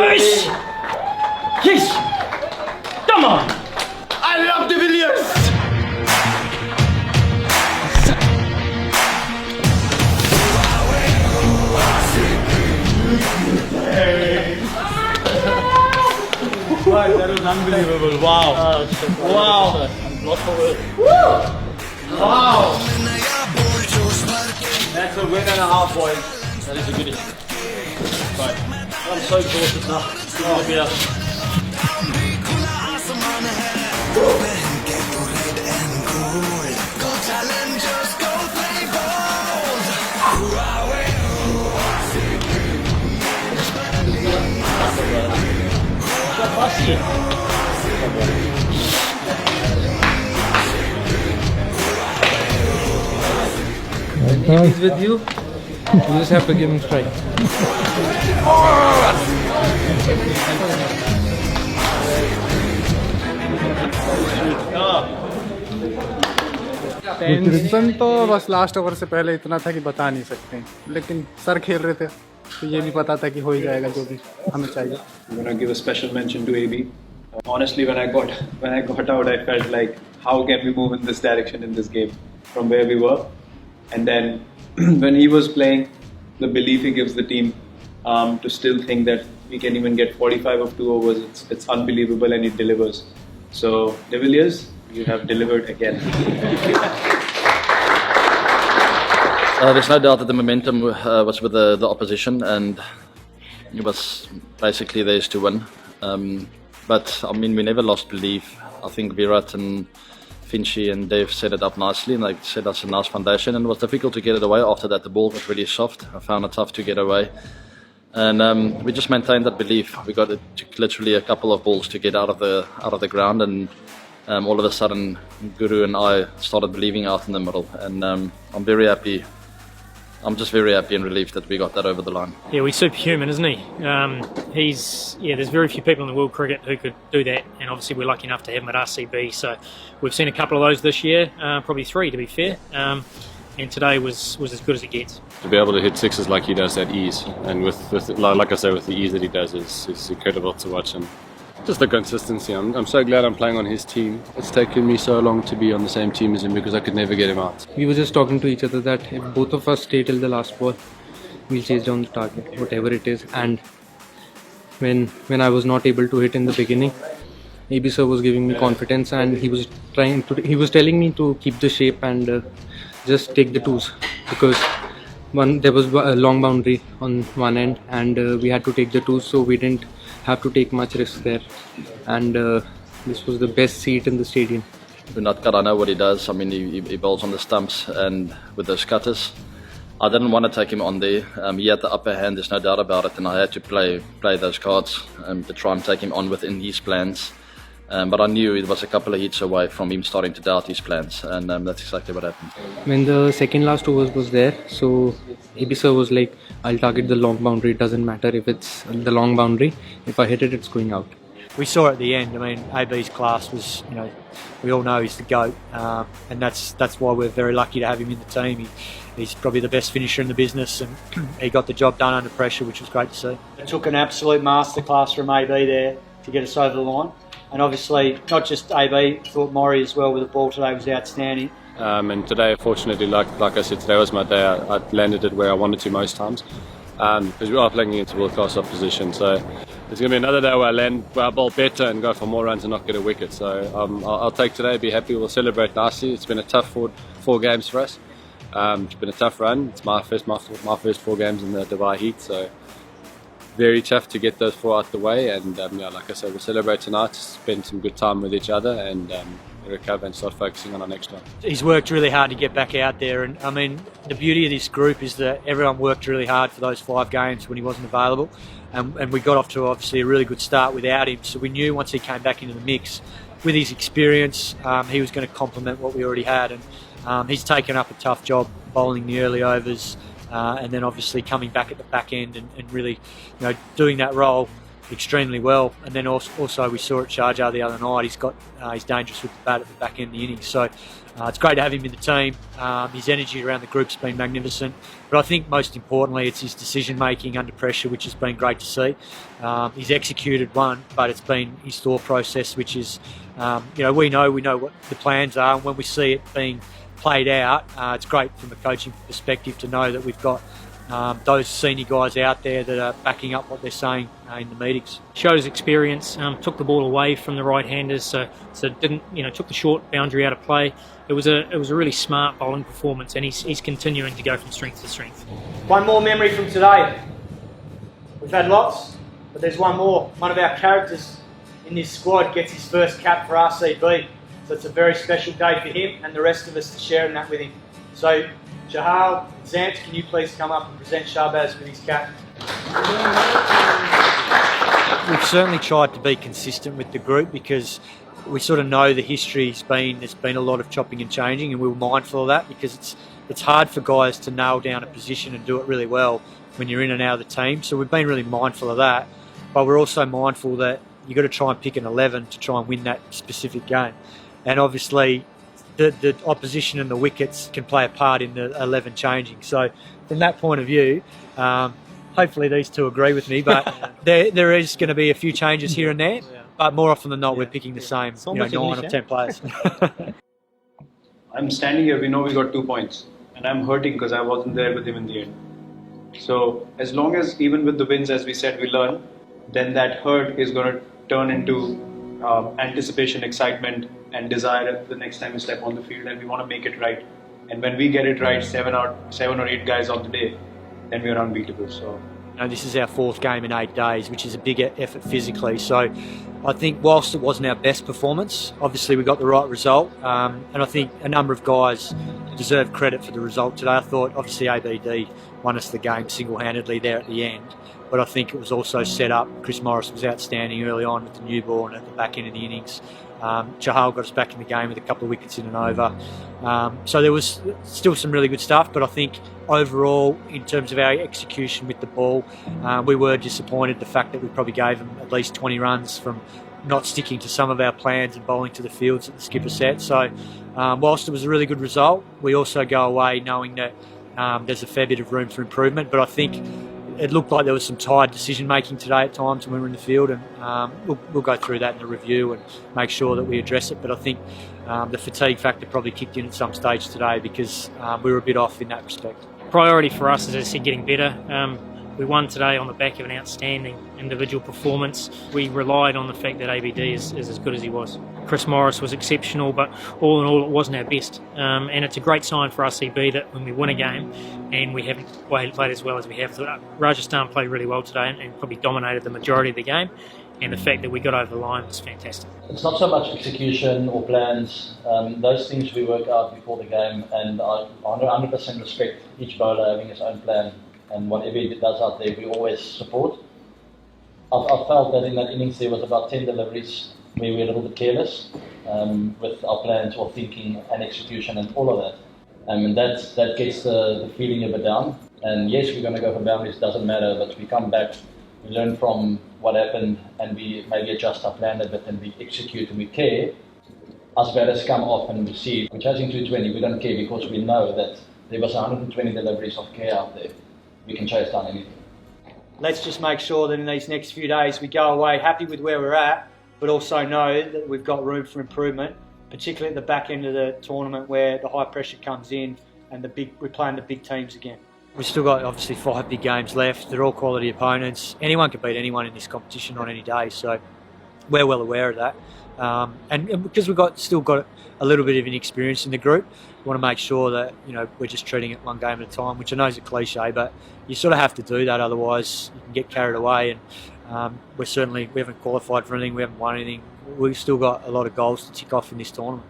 Yes! Yes! Come on! I love the Villiers! That was unbelievable. Wow. Wow. I'm lost for words. Wow. That's a win and a half, boys. That is a good issue. Right. I'm so exhausted now. Oh, yeah. When he's with you, you just have to give him strike. Tension तो बस last over से पहले इतना था कि बता नहीं सकते, लेकिन सर खेल रहे थे तो ये भी पता था कि हो ही जाएगा जो भी हमें चाहिए. I'm gonna give a special mention to AB. Honestly, when I got out, I felt like, how can we move in this direction in this game from where we were? And then when he was playing, the belief he gives the team to still think that we can even get 45 of 2 overs, it's unbelievable, and he delivers. So, De Villiers, you have delivered again. There's no doubt that the momentum was with the opposition, and it was basically theirs to win. But I mean, we never lost belief. I think Virat and Finchy and Dave set it up nicely, and they set us a nice foundation, and it was difficult to get it away after that. The ball was really soft. I found it tough to get away, and we just maintained that belief. We got it took literally a couple of balls to get out of the ground, and all of a sudden Guru and I started believing out in the middle, and I'm very happy. I'm just very happy and relieved that we got that over the line. Yeah, he's superhuman, isn't he? There's very few people in the world cricket who could do that, and obviously we're lucky enough to have him at RCB. So we've seen a couple of those this year, probably 3 to be fair. And today was as good as it gets. To be able to hit sixes like he does at ease, and with like I say, with the ease that he does, is incredible to watch. And just the consistency. I'm so glad I'm playing on his team. It's taken me so long to be on the same team as him because I could never get him out. We were just talking to each other that if both of us stay till the last ball, we'll chase down the target, whatever it is. And when I was not able to hit in the beginning, AB sir was giving me confidence, and he was telling me to keep the shape and just take the twos, because there was a long boundary on one end, and we had to take the twos, so we didn't have to take much risk there, and this was the best seat in the stadium. I know what he does. I mean, he bowls on the stumps and with those cutters. I didn't want to take him on there. He had the upper hand, there's no doubt about it, and I had to play those cards to try and take him on within his plans. But I knew it was a couple of hits away from him starting to doubt his plans, and that's exactly what happened. When the second last overs was there, so AB sir was like, I'll target the long boundary, it doesn't matter if it's the long boundary, if I hit it, it's going out. We saw at the end, I mean, AB's class was, we all know he's the GOAT, and that's why we're very lucky to have him in the team. He's probably the best finisher in the business, and he got the job done under pressure, which was great to see. It took an absolute masterclass from AB there to get us over the line. And obviously, not just AB, thought Morris as well with the ball today was outstanding. And today, fortunately, like I said, today was my day. I landed it where I wanted to most times, because we are playing against world-class opposition. So there's going to be another day where I bowl better and go for more runs and not get a wicket. So I'll take today, be happy. We'll celebrate nicely. It's been a tough four games for us. It's been a tough run. It's my first 4 games in the Dubai heat. So very tough to get those 4 out the way, and like I said, we'll celebrate tonight, spend some good time with each other, and recover and start focusing on our next one. He's worked really hard to get back out there, and I mean, the beauty of this group is that everyone worked really hard for those 5 games when he wasn't available, and we got off to obviously a really good start without him, so we knew once he came back into the mix, with his experience, he was going to complement what we already had, and he's taken up a tough job bowling the early overs, and then obviously coming back at the back end and really, doing that role extremely well. And then also we saw at Sharjah the other night, he's dangerous with the bat at the back end of the innings. So It's great to have him in the team. His energy around the group's been magnificent, but I think most importantly it's his decision making under pressure, which has been great to see. He's executed one, but it's been his thought process, which is, we know what the plans are, and when we see it being played out, it's great from a coaching perspective to know that we've got those senior guys out there that are backing up what they're saying in the meetings. Showed his experience, took the ball away from the right-handers, so didn't took the short boundary out of play. It was a really smart bowling performance, and he's continuing to go from strength to strength. One more memory from today. We've had lots, but there's one more. One of our characters in this squad gets his first cap for RCB, so it's a very special day for him and the rest of us to share in that with him. So Chahal, Zant, can you please come up and present Shahbaz with his cap? We've certainly tried to be consistent with the group because we sort of know the history's been, there's been a lot of chopping and changing, and we were mindful of that because it's hard for guys to nail down a position and do it really well when you're in and out of the team. So we've been really mindful of that, but we're also mindful that you've got to try and pick an 11 to try and win that specific game. And obviously the opposition and the wickets can play a part in the 11 changing. So from that point of view, hopefully these two agree with me, but there is going to be a few changes here and there, but more often than not we're picking the same 9 or 10 players. I'm standing here, we know we got 2 points, and I'm hurting because I wasn't there with him in the end. So as long as, even with the wins, as we said, we learn, then that hurt is going to turn into anticipation, excitement and desire the next time we step on the field, and we want to make it right. And when we get it right, 7 or 8 guys on the day, then we are unbeatable. So this is our 4th game in 8 days, which is a big effort physically. So I think whilst it wasn't our best performance, obviously we got the right result, and I think a number of guys deserve credit for the result today. I thought obviously ABD won us the game single-handedly there at the end, but I think it was also set up. Chris Morris was outstanding early on with the newborn at the back end of the innings. Chahal got us back in the game with a couple of wickets in and over. So there was still some really good stuff, but I think overall, in terms of our execution with the ball, we were disappointed the fact that we probably gave them at least 20 runs from not sticking to some of our plans and bowling to the fields that the skipper set. So whilst it was a really good result, we also go away knowing that there's a fair bit of room for improvement, but I think it looked like there was some tired decision making today at times when we were in the field, and we'll go through that in the review and make sure that we address it. But I think the fatigue factor probably kicked in at some stage today because we were a bit off in that respect. Priority for us is, as I said, getting better. We won today on the back of an outstanding individual performance. We relied on the fact that ABD is as good as he was. Chris Morris was exceptional, but all in all it wasn't our best. And it's a great sign for RCB that when we win a game and we haven't played as well as we have. Rajasthan played really well today and probably dominated the majority of the game, and the fact that we got over the line was fantastic. It's not so much execution or plans, those things we work out before the game, and I 100% respect each bowler having his own plan, and whatever he does out there we always support. I felt that in that innings there was about 10 deliveries where we were a little bit careless with our plans or thinking and execution and all of that. And that gets the feeling a bit down. And yes, we're going to go for boundaries, doesn't matter, but we come back, we learn from what happened, and we maybe adjust our plan a bit and we execute and we care. Us batters come off and we see we're chasing 220, we don't care because we know that there was 120 deliveries of care out there. We can chase down anything. Let's just make sure that in these next few days we go away happy with where we're at, but also know that we've got room for improvement, particularly at the back end of the tournament where the high pressure comes in and we're playing the big teams again. We've still got obviously 5 big games left. They're all quality opponents. Anyone can beat anyone in this competition on any day, so we're well aware of that. And because we've still got a little bit of inexperience in the group, we want to make sure that we're just treating it one game at a time, which I know is a cliche, but you sort of have to do that, otherwise you can get carried away. And we haven't qualified for anything, we haven't won anything. We've still got a lot of goals to tick off in this tournament.